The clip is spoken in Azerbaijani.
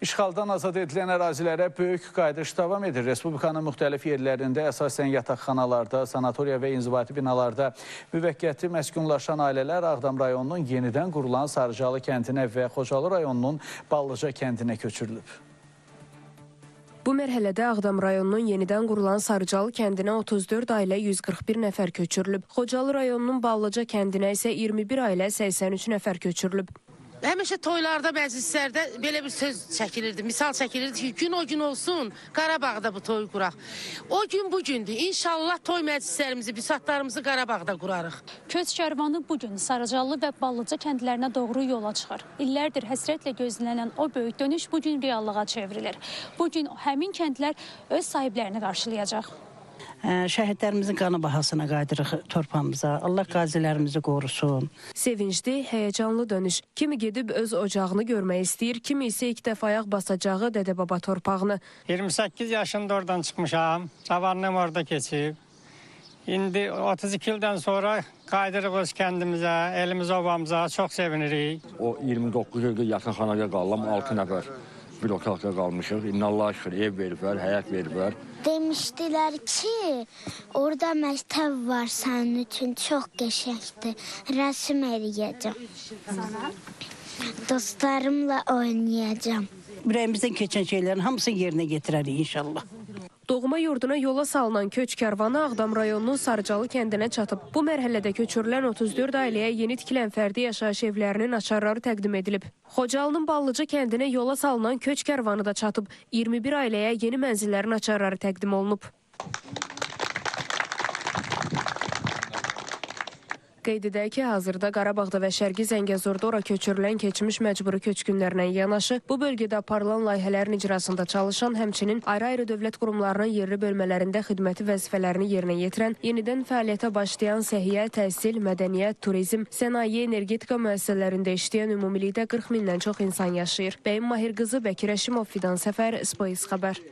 İşğaldan azad edilən ərazilərə böyük qayıdış davam edir. Respublikanın müxtəlif yerlərində, əsasən yataqxanalarda, sanatoriya və inzibati binalarda müvəqqəti məskunlaşan ailələr Ağdam rayonunun yenidən qurulan Sarıcalı kəndinə və Xocalı rayonunun Ballıca kəndinə köçürülüb. Bu mərhələdə Ağdam rayonunun yenidən qurulan Sarıcalı kəndinə 34 ailə 141 nəfər köçürülüb. Xocalı rayonunun Ballıca kəndinə isə 21 ailə 83 nəfər köçürülüb. Həmişə toylarda, məclislərdə belə bir söz çəkilirdi, misal çəkilirdi ki, gün o gün olsun, Qarabağda bu toy quraq. O gün bu gündür. İnşallah toy məclislərimizi, bisatlarımızı Qarabağda qurarıq. Köç kərvanı bugün Sarıcalı və Ballıca kəndlərinə doğru yola çıxır. İllərdir həsrətlə gözlənilən o böyük dönüş bugün reallığa çevrilir. Bugün həmin kəndlər öz sahiblərini qarşılayacaq. Şəhidlərimizin qanı bahasına qaydırıq torpağımıza. Allah qazilərimizi qorusun. Sevincli, həyəcanlı dönüş. Kimi gedib öz ocağını görmək istəyir, kimi isə ilk dəfə ayaq basacağı dədə-baba torpağını. 28 yaşında oradan çıxmışam. Cavanlığım orada keçib. İndi 32 ildən sonra qaydırıq öz kəndimizə, elimiz obamıza. Çox sevinirik. O 29 ildir yaxınxanada qaldım, 6 nəfər. Bir otaqda qalmışıq. İnna Allah şükür, ev veriblər, həyat veriblər. Demişdilər ki, orada məktəb var sənin üçün, çox qəşəngdir. Rəsm eləyəcəm. Dostlarımla oynayacağım. Ürəyimizdən keçən şeylərin hamısını yerinə getirərik inşallah. Doğma yurduna yola salınan köç kərvanı Ağdam rayonunun Sarıcalı kəndinə çatıb. Bu mərhələdə köçürülən 34 ailəyə yeni tikilən fərdi yaşayış evlərinin açarları təqdim edilib. Xocalının Ballıca kəndinə yola salınan köç kərvanı da çatıb. 21 ailəyə yeni mənzillərin açarları təqdim olunub. Qeyd edək ki, hazırda Qarabağda və Şərqi Zəngəzurda ora köçürülən keçmiş məcburi köçkünlərlə yanaşı, bu bölgədə aparılan layihələrin icrasında çalışan, həmçinin ayrı-ayrı dövlət qurumlarının yerli bölmələrində xidməti vəzifələrini yerinə yetirən, yenidən fəaliyyətə başlayan səhiyyə, təhsil, mədəniyyət, turizm, sənaye, energetika müəssisələrində işləyən ümumilikdə 40 mindən çox insan yaşayır. Bəyim Mahir qızı, Bəkir Əşimov, Fidan Səfər, SPOX xəbər.